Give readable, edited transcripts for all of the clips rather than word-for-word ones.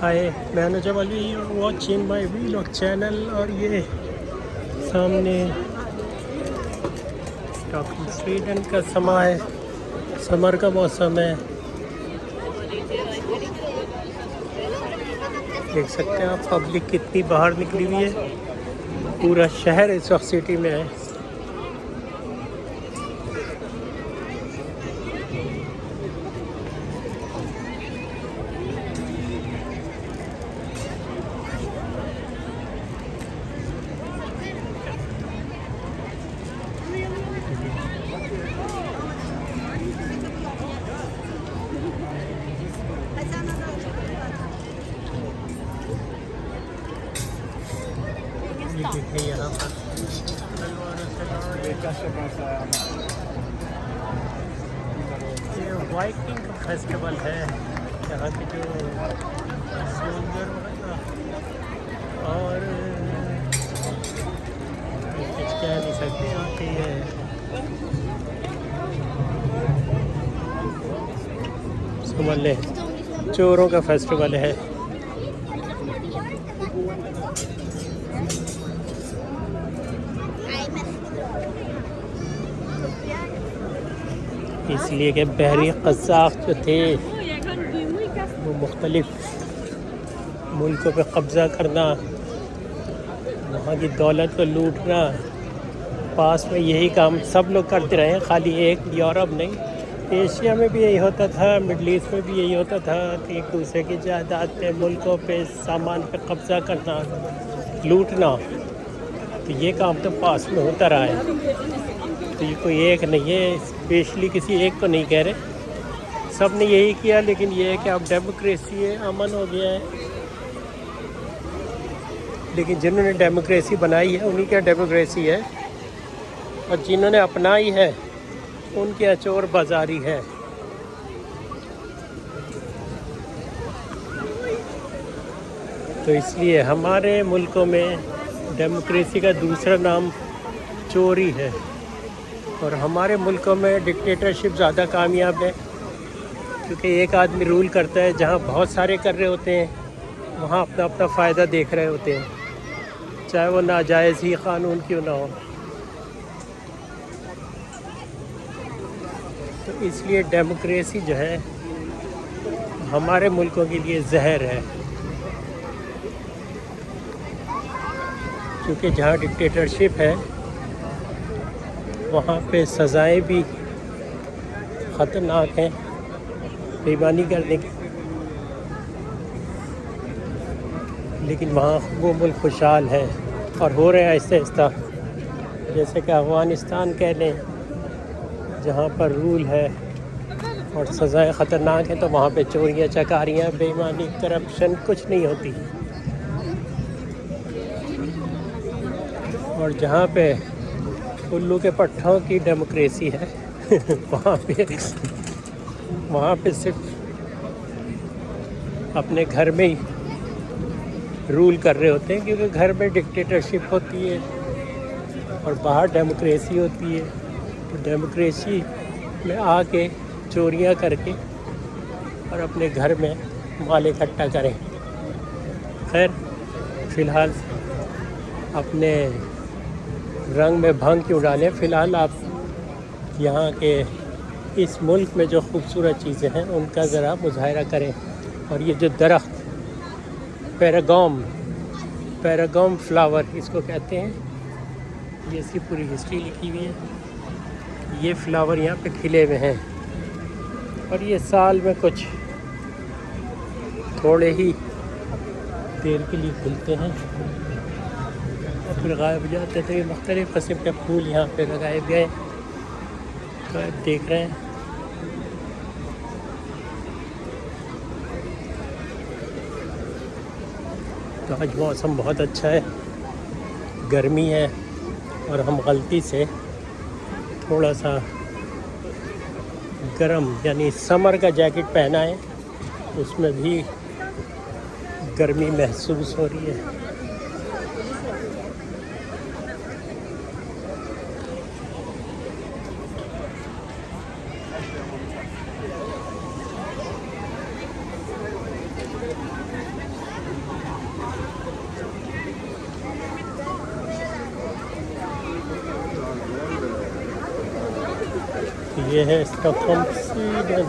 हाय, मैं Anuj Ali watching my vlog channel. और ये सामने स्टॉकहोम स्वीडन का समा है, समर का मौसम है। देख सकते हैं आप पब्लिक कितनी बाहर निकली हुई है। पूरा शहर इस वक्त सिटी में है। ये देखिए यहाँ पर ये वाइकिंग का फेस्टिवल है। यहाँ के जो सोल्जर वगैरह और कुछ कह नहीं सकते यहाँ के ये समझ लें चोरों का फेस्टिवल है। इसलिए कि बहरी क़ज़्ज़ाक़ जो थे वो मुख्तलिफ़ मुल्कों पे कब्ज़ा करना, वहाँ की दौलत को लूटना, पास में यही काम सब लोग करते रहे हैं। खाली एक यूरोप नहीं, एशिया में भी यही होता था, मिडल ईस्ट में भी यही होता था कि एक दूसरे की जायदाद पे, मुल्कों पे, सामान पे कब्ज़ा करना, लूटना। तो ये काम तो पास में होता रहा है। तो ये कोई एक नहीं है, स्पेशली किसी एक को नहीं कह रहे, सब ने यही किया। लेकिन ये है कि अब डेमोक्रेसी है, अमन हो गया है। लेकिन जिन्होंने डेमोक्रेसी बनाई है उन्हीं क्या डेमोक्रेसी है, और जिन्होंने अपनाई है उनकी अचोर बाजारी है। तो इसलिए हमारे मुल्कों में डेमोक्रेसी का दूसरा नाम चोरी है, और हमारे मुल्कों में डिक्टेटरशिप ज़्यादा कामयाब है, क्योंकि एक आदमी रूल करता है। जहाँ बहुत सारे कर रहे होते हैं वहाँ अपना अपना फ़ायदा देख रहे होते हैं, चाहे वो नाजायज़ ही क़ानून क्यों ना हो। तो इसलिए डेमोक्रेसी जो है हमारे मुल्कों के लिए जहर है, क्योंकि जहाँ डिक्टेटरशिप है वहाँ पे सज़ाएं भी ख़तरनाक हैं बेईमानी करने की। लेकिन वहाँ वो मुल्क खुशहाल है और हो रहे हैं आहिस्ता आहिस्ता। जैसे कि अफ़गानिस्तान कह लें, जहाँ पर रूल है और सज़ाएं ख़तरनाक हैं, तो वहाँ पे चोरियाँ चकारियाँ, बेईमानी, करप्शन कुछ नहीं होती। और जहाँ पे उल्लू के पट्ठों की डेमोक्रेसी है वहाँ पे सिर्फ अपने घर में ही रूल कर रहे होते हैं, क्योंकि घर में डिक्टेटरशिप होती है और बाहर डेमोक्रेसी होती है। तो डेमोक्रेसी में आके चोरियाँ करके और अपने घर में माल इकट्ठा करें। खैर, फ़िलहाल अपने रंग में भंग क्यों डालें। फ़िलहाल आप यहाँ के इस मुल्क में जो ख़ूबसूरत चीज़ें हैं उनका ज़रा मुज़ाहरा करें। और ये जो दरख्त पैरागॉम फ्लावर इसको कहते हैं, ये इसकी पूरी हिस्ट्री लिखी हुई है। ये फ्लावर यहाँ पे खिले हुए हैं और ये साल में कुछ थोड़े ही देर के लिए खिलते हैं और फिर गायब हो जाते। तो ये मुख्तलिफ़ किस्म के फूल यहाँ पे लगाए गए, तो आप देख रहे हैं। तो आज मौसम बहुत अच्छा है, गर्मी है, और हम गलती से थोड़ा सा गर्म यानी समर का जैकेट पहना है, उसमें भी गर्मी महसूस हो रही है। ये है स्टॉकहोम स्वीडन।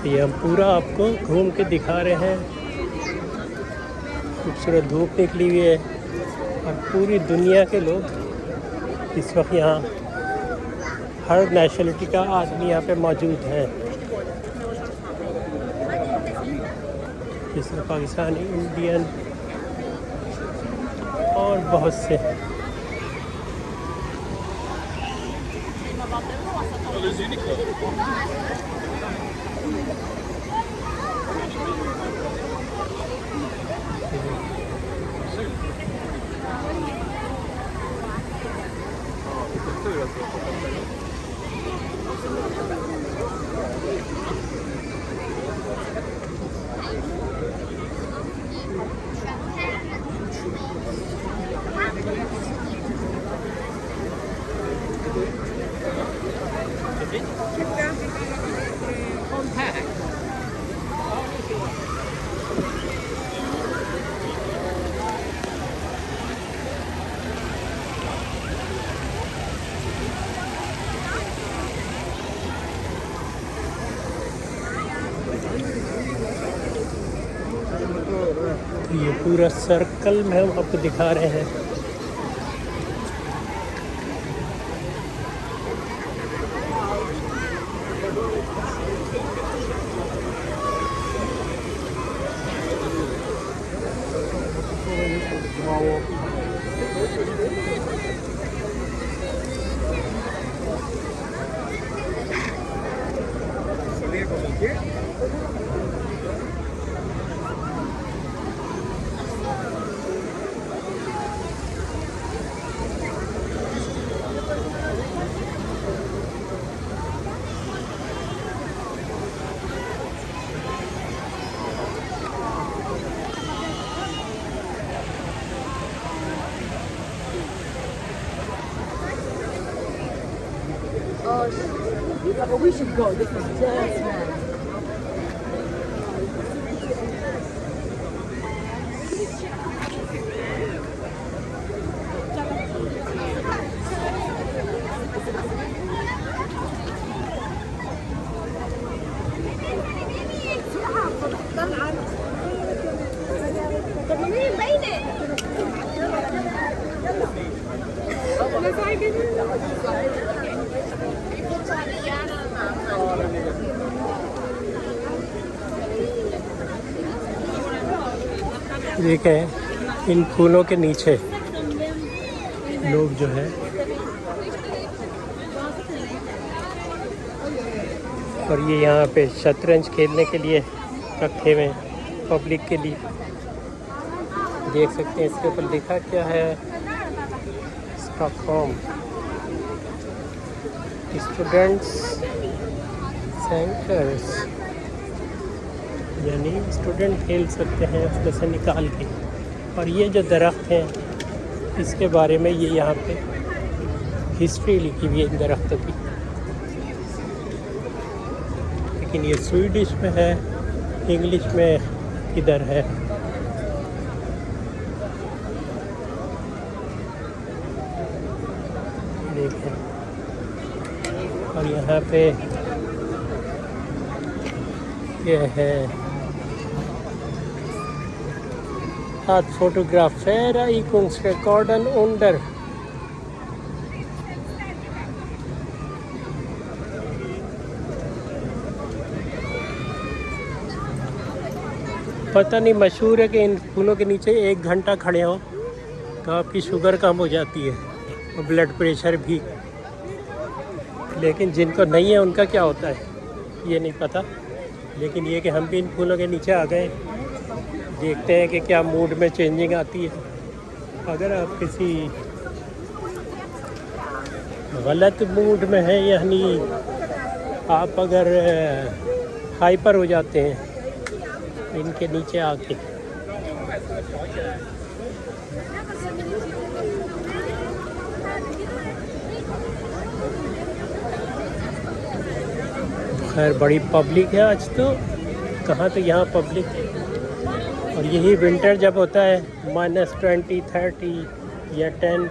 ये हम पूरा आपको घूम के दिखा रहे हैं। खूबसूरत धूप निकली हुई है और पूरी दुनिया के लोग इस वक्त यहाँ, हर नेशनलिटी का आदमी यहाँ पे मौजूद है, जिसमें पाकिस्तानी, इंडियन और बहुत से। ये पूरा सर्कल में हम आपको दिखा रहे हैं। But we should go. This is just nice. देखें इन फूलों के नीचे लोग जो है, और ये यहाँ पे शतरंज खेलने के लिए रखे हुए हैं पब्लिक के लिए। देख सकते हैं इसके ऊपर लिखा क्या है, स्टॉकहोम स्टूडेंट्स सेंटर्स, यानी स्टूडेंट खेल सकते हैं उसमें से निकाल के। और ये जो दरख्त हैं इसके बारे में ये यहाँ पे हिस्ट्री लिखी हुई है इन दरख्तों की, लेकिन ये स्वीडिश में है, इंग्लिश में इधर है। देखें, और यहाँ पे ये है Att fotografera i Kungsträdgården under पता नहीं, मशहूर है कि इन फूलों के नीचे 1 घंटा खड़े हो तो आपकी शुगर कम हो जाती है और ब्लड प्रेशर भी। लेकिन जिनको नहीं है उनका क्या होता है ये नहीं पता। लेकिन ये कि हम भी इन फूलों के नीचे आ गए, देखते हैं कि क्या मूड में चेंजिंग आती है। अगर आप किसी गलत मूड में है, यानी आप अगर हाइपर हो जाते हैं इनके नीचे आके। खैर बड़ी पब्लिक है आज तो, कहाँ तो यहाँ पब्लिक है। और यही विंटर जब होता है -20, 30 या 10,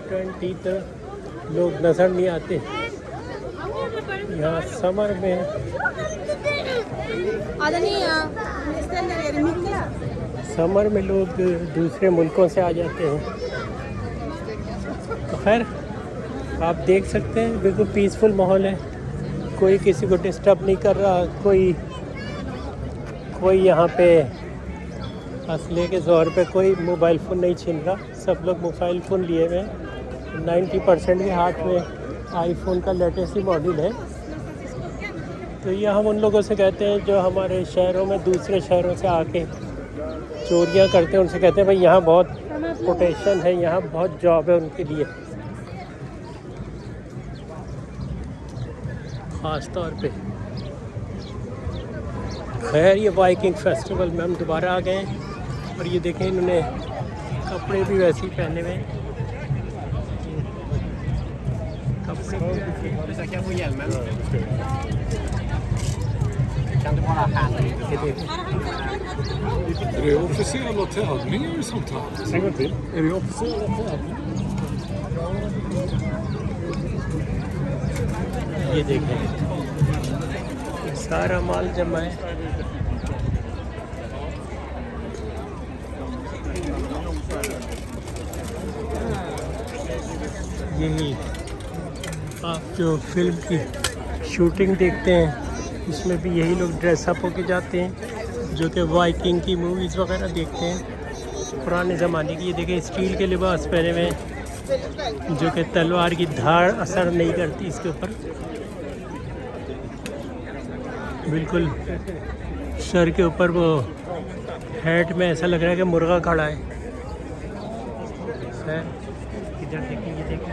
20 तो लोग नज़र नहीं आते। यहाँ समर में लोग दूसरे मुल्कों से आ जाते हैं। तो खैर आप देख सकते हैं बिल्कुल पीसफुल माहौल है, कोई किसी को डिस्टर्ब नहीं कर रहा, कोई यहाँ पे असले के ज़ोर पे कोई मोबाइल फ़ोन नहीं छीन रहा। सब लोग मोबाइल फ़ोन लिए हुए हैं। 90% के हाथ में आईफोन का लेटेस्ट ही मॉडल है। तो ये हम उन लोगों से कहते हैं जो हमारे शहरों में दूसरे शहरों से आके चोरियां करते हैं, उनसे कहते हैं भाई यहाँ बहुत पोटेंशियल है, यहाँ बहुत जॉब है उनके लिए ख़ास तौर पे। खैर ये बाइकिंग फेस्टिवल में हम दोबारा आ गए हैं और ये देखें इन्होंने कपड़े भी वैसे ही पहने हुए हैं। Är det officiella tävlingar och sånt här? En gång till. Är det officiella tävlingar? ये देखें सारा माल जमा है। यही आप जो फिल्म की शूटिंग देखते हैं उसमें भी यही लोग ड्रेसअप होके जाते हैं, जो कि वाइकिंग की मूवीज़ वगैरह देखते हैं पुराने ज़माने की। ये देखें स्टील के लिबास पहने हुए हैं जो कि तलवार की धार असर नहीं करती इसके ऊपर। बिल्कुल सर के ऊपर वो हेड में ऐसा लग रहा है कि मुर्गा खड़ा है। इधर देखें, ये देखें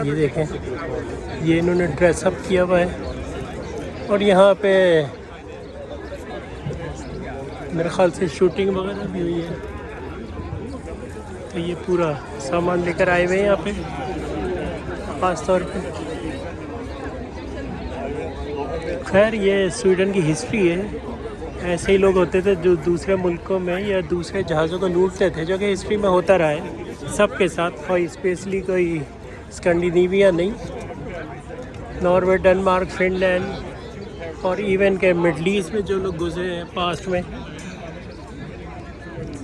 ये देखें ये इन्होंने ड्रेसअप किया हुआ है और यहाँ पे मेरे ख्याल से शूटिंग वगैरह भी हुई है। तो ये पूरा सामान लेकर आए हुए हैं यहाँ पे ख़ास तौर पे। खैर ये स्वीडन की हिस्ट्री है। ऐसे ही लोग होते थे जो दूसरे मुल्कों में या दूसरे जहाज़ों को लूटते थे, जो कि हिस्ट्री में होता रहा है सबके साथ, कोई स्पेशली कोई स्कैंडिनेविया नहीं, नॉर्वे, डेनमार्क, फिनलैंड और इवन के मिडल ईस्ट में जो लोग गुजरे हैं पास्ट में,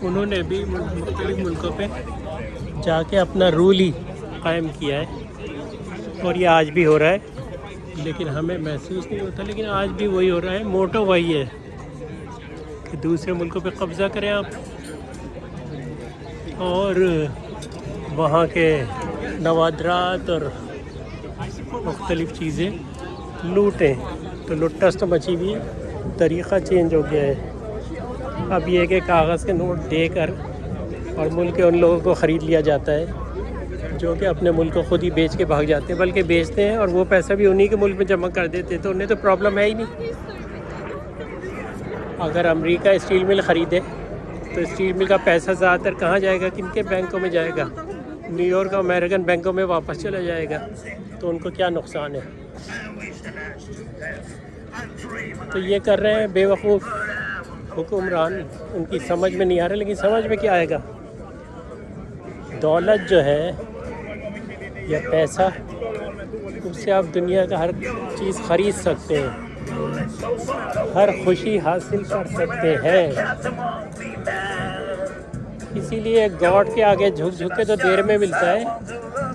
उन्होंने भी मुख्तलिफ मुल्कों पे जाके अपना रूल ही कायम किया है। और ये आज भी हो रहा है, लेकिन हमें महसूस नहीं होता, लेकिन आज भी वही हो रहा है। मोटो वही है कि दूसरे मुल्कों पे कब्ज़ा करें आप और वहाँ के नवादरात और मुख्तलिफ़ चीज़ें लूटें। तो लुट्टस तो मची हुई है, तरीक़ा चेंज हो गया है। अब ये कि कागज़ के नोट देकर और मुल्क के उन लोगों को ख़रीद लिया जाता है जो कि अपने मुल्क को ख़ुद ही बेच के भाग जाते हैं, बल्कि बेचते हैं और वो पैसा भी उन्हीं के मुल्क में जमा कर देते हैं। तो उन्हें तो प्रॉब्लम है ही नहीं। अगर अमेरिका स्टील मिल ख़रीदे तो स्टील मिल का पैसा ज़्यादातर कहाँ जाएगा, किनके बैंकों में जाएगा? न्यूयॉर्क अमेरिकन बैंकों में वापस चला जाएगा। तो उनको क्या नुकसान है? तो ये कर रहे हैं बेवकूफ़ हुक्मरान, उनकी समझ में नहीं आ रहा। लेकिन समझ में क्या आएगा? दौलत जो है या पैसा, उससे आप दुनिया का हर चीज़ ख़रीद सकते हैं, हर खुशी हासिल कर सकते हैं। इसीलिए गॉड के आगे झुक झुक के तो देर में मिलता है,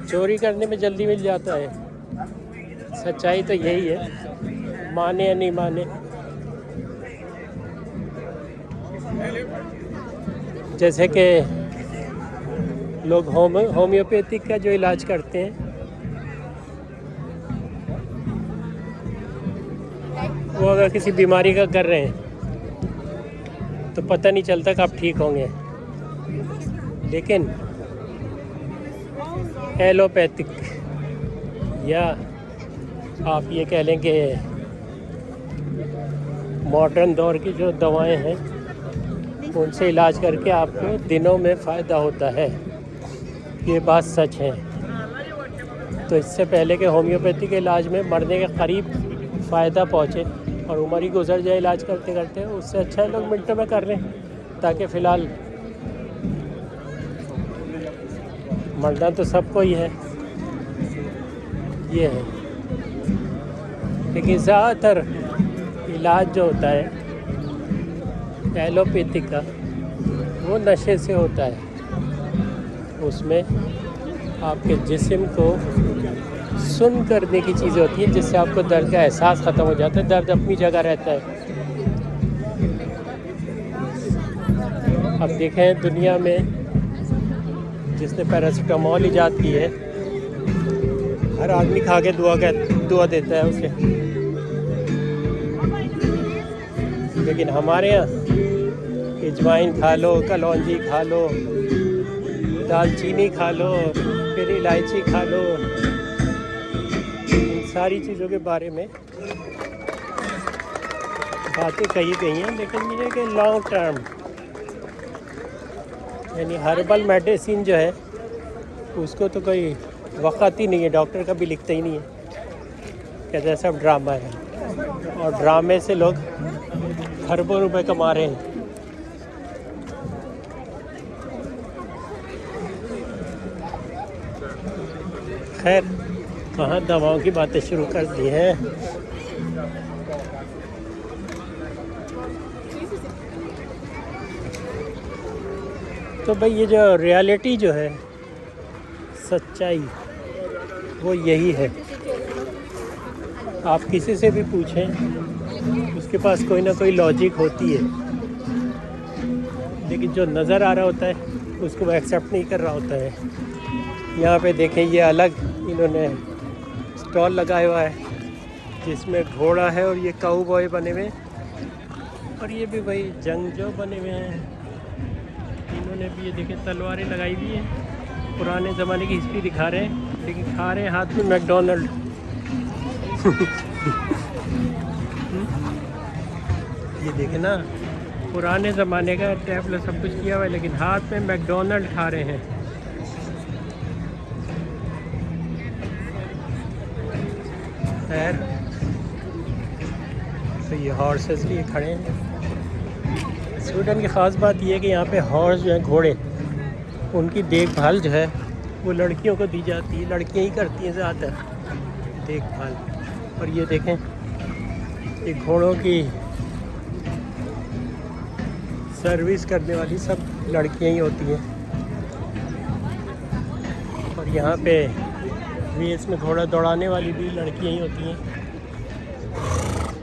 चोरी करने में जल्दी मिल जाता है। सच्चाई तो यही है, माने या नहीं माने। जैसे कि लोग होम्योपैथिक का जो इलाज करते हैं, वो अगर किसी बीमारी का कर रहे हैं तो पता नहीं चलता कब ठीक होंगे। लेकिन एलोपैथिक या आप ये कह लें कि मॉडर्न दौर की जो दवाएं हैं उनसे इलाज करके आपको दिनों में फ़ायदा होता है, ये बात सच है। तो इससे पहले कि होम्योपैथी के इलाज में मरने के करीब फ़ायदा पहुँचे और उम्र ही गुजर जाए इलाज करते करते, उससे अच्छा है लोग मिनटों में कर लें, ताकि फ़िलहाल मरना तो सबको ही है, ये है। लेकिन ज़्यादातर इलाज जो होता है एलोपैथी का वो नशे से होता है। उसमें आपके जिस्म को सुन करने की चीज़ें होती हैं जिससे आपको दर्द का एहसास ख़त्म हो जाता है, दर्द अपनी जगह रहता है। अब देखें दुनिया में जिसने पैरासीटामोल ईजाद की है, हर आदमी खा के दुआ देता है उसे, लेकिन हमारे यहाँ अजवाइन खा लो, कलौंजी खा लो, दालचीनी खा लो, फिर इलायची खा लो, इन सारी चीज़ों के बारे में बातें कही गई हैं, लेकिन ये कि लॉन्ग टर्म यानी हर्बल मेडिसिन जो है उसको तो कोई वक़्त ही नहीं है, डॉक्टर का भी लिखता ही नहीं है, कहते हैं सब ड्रामा है, और ड्रामे से लोग खरबों रुपए कमा रहे हैं। खैर, कहाँ दवाओं की बातें शुरू कर दी हैं। तो भाई ये जो रियलिटी जो है, सच्चाई, वो यही है। आप किसी से भी पूछें उसके पास कोई ना कोई लॉजिक होती है, लेकिन जो नज़र आ रहा होता है उसको वो एक्सेप्ट नहीं कर रहा होता है। यहाँ पे देखें, ये अलग इन्होंने स्टॉल लगाया हुआ है जिसमें घोड़ा है और ये काउबॉय बने हुए, और ये भी वही जंगजो बने हुए हैं। इन्होंने भी ये देखें तलवारें लगाई हुई हैं, पुराने ज़माने की हिस्ट्री दिखा रहे हैं, लेकिन खा रहे हैं हाथ में मैकडोनल्ड। ये देखें ना, पुराने ज़माने का टैबलेट सब कुछ किया हुआ है, लेकिन हाथ में मैकडोनल्ड खा रहे हैं। खैर, तो ये हॉर्सेस भी खड़े हैं। स्वीडन की ख़ास बात यह है कि यहाँ पे हॉर्स जो हैं, घोड़े, उनकी देखभाल जो है वो लड़कियों को दी जाती है, लड़कियाँ ही करती हैं ज़्यादातर देखभाल। और ये देखें, ये घोड़ों की सर्विस करने वाली सब लड़कियाँ ही होती हैं। और यहाँ पे रेस में घोड़ा दौड़ाने वाली भी लड़कियाँ ही होती हैं,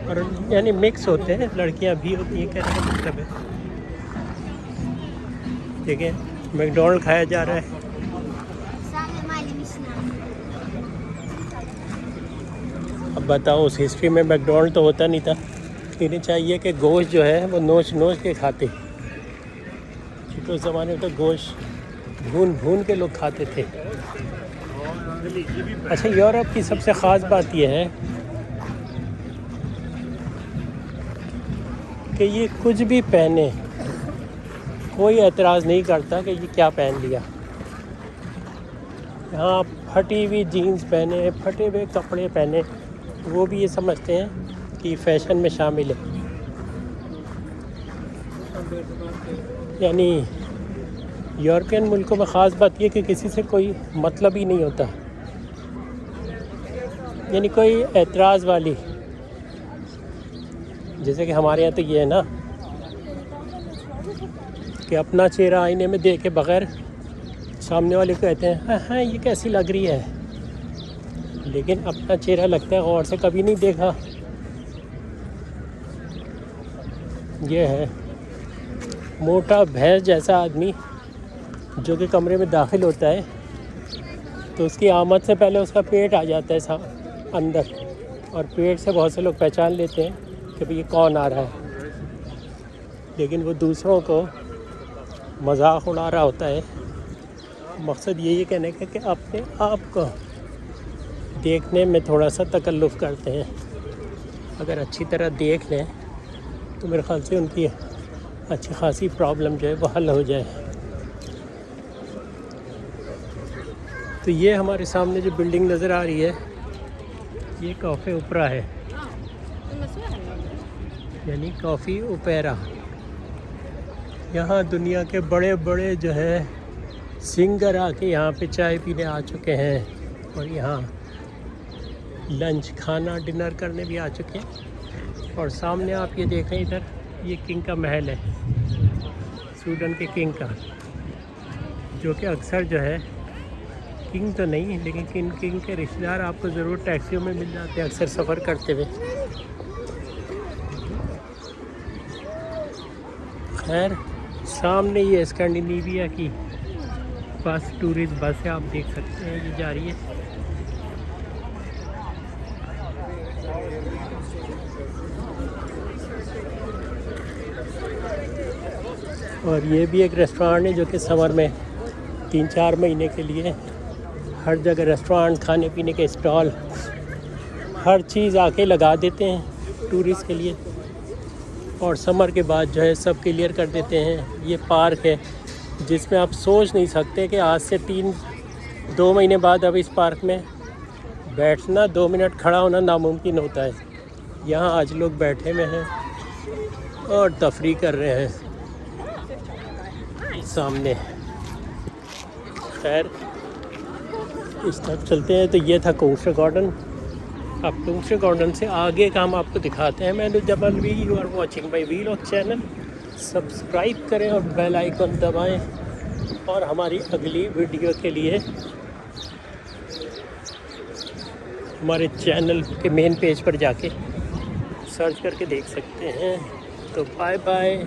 और यानी मिक्स होते हैं, लड़कियाँ भी होती हैं, कहने का मतलब है। देखिए, मैकडोनल्ड खाया जा रहा है। अब बताओ, उस हिस्ट्री में मैकडोनल्ड तो होता नहीं था, इन्हें चाहिए कि गोश्त जो है वो नोच नोच के खाते, क्योंकि उस ज़माने में तो गोश्त भून भून के लोग खाते थे। अच्छा, यूरोप की सबसे ख़ास बात यह है कि ये कुछ भी पहने, कोई एतराज़ नहीं करता कि ये क्या पहन लिया। यहाँ फटी हुई जीन्स पहने, फटे हुए कपड़े पहने, वो भी ये समझते हैं कि फ़ैशन में शामिल है। यानी यूरोपियन मुल्कों में ख़ास बात यह कि किसी से कोई मतलब ही नहीं होता, यानी कोई एतराज़ वाली, जैसे कि हमारे यहाँ तो ये है ना कि अपना चेहरा आईने में देख के बग़ैर सामने वाले को कहते हैं हाँ हाँ ये कैसी लग रही है, लेकिन अपना चेहरा लगता है गौर से कभी नहीं देखा। ये है मोटा भैंस जैसा आदमी जो कि कमरे में दाखिल होता है तो उसकी आमद से पहले उसका पेट आ जाता है अंदर, और पेट से बहुत से लोग पहचान लेते हैं कि भाई ये कौन आ रहा है, लेकिन वो दूसरों को मजाक उड़ा रहा होता है मकसद यही है कहने का कि अपने आप को देखने में थोड़ा सा तकल्लुफ़ करते हैं। अगर अच्छी तरह देख लें तो मेरे ख़्याल से उनकी अच्छी खासी प्रॉब्लम जो है वो हल हो जाए। तो ये हमारे सामने जो बिल्डिंग नज़र आ रही है ये कॉफ़ी ओपेरा है, यानी कॉफ़ी ओपेरा। यहाँ दुनिया के बड़े बड़े जो है सिंगर आके यहाँ पे चाय पीने आ चुके हैं और यहाँ लंच खाना डिनर करने भी आ चुके हैं। और सामने आप ये देखें, इधर ये किंग का महल है, स्वीडन के किंग का, जो कि अक्सर जो है किंग तो नहीं लेकिन किंग के रिश्तेदार आपको ज़रूर टैक्सियों में मिल जाते हैं अक्सर सफ़र करते हुए। खैर सामने ये स्कैंडिनेविया की बस, टूरिस्ट बस है, आप देख सकते हैं ये जा रही है। और ये भी एक रेस्टोरेंट है जो कि समर में 3-4 महीने के लिए हर जगह रेस्टोरेंट, खाने पीने के स्टॉल, हर चीज़ आके लगा देते हैं टूरिस्ट के लिए। और समर के बाद जो है सब क्लियर कर देते हैं। ये पार्क है जिसमें आप सोच नहीं सकते कि आज से 2 महीने बाद अब इस पार्क में बैठना, 2 मिनट खड़ा होना नामुमकिन होता है। यहाँ आज लोग बैठे हुए हैं और तफरी कर रहे हैं सामने। खैर इस तरफ चलते हैं। तो ये था कोंगशा गार्डन। अब कोंगशा गार्डन से आगे का हम आपको दिखाते हैं। मैं जबल वी, you are watching my vlog channel. Subscribe करें और बेल आइकन दबाएं और हमारी अगली वीडियो के लिए हमारे चैनल के मेन पेज पर जाके सर्च करके देख सकते हैं। तो बाय बाय।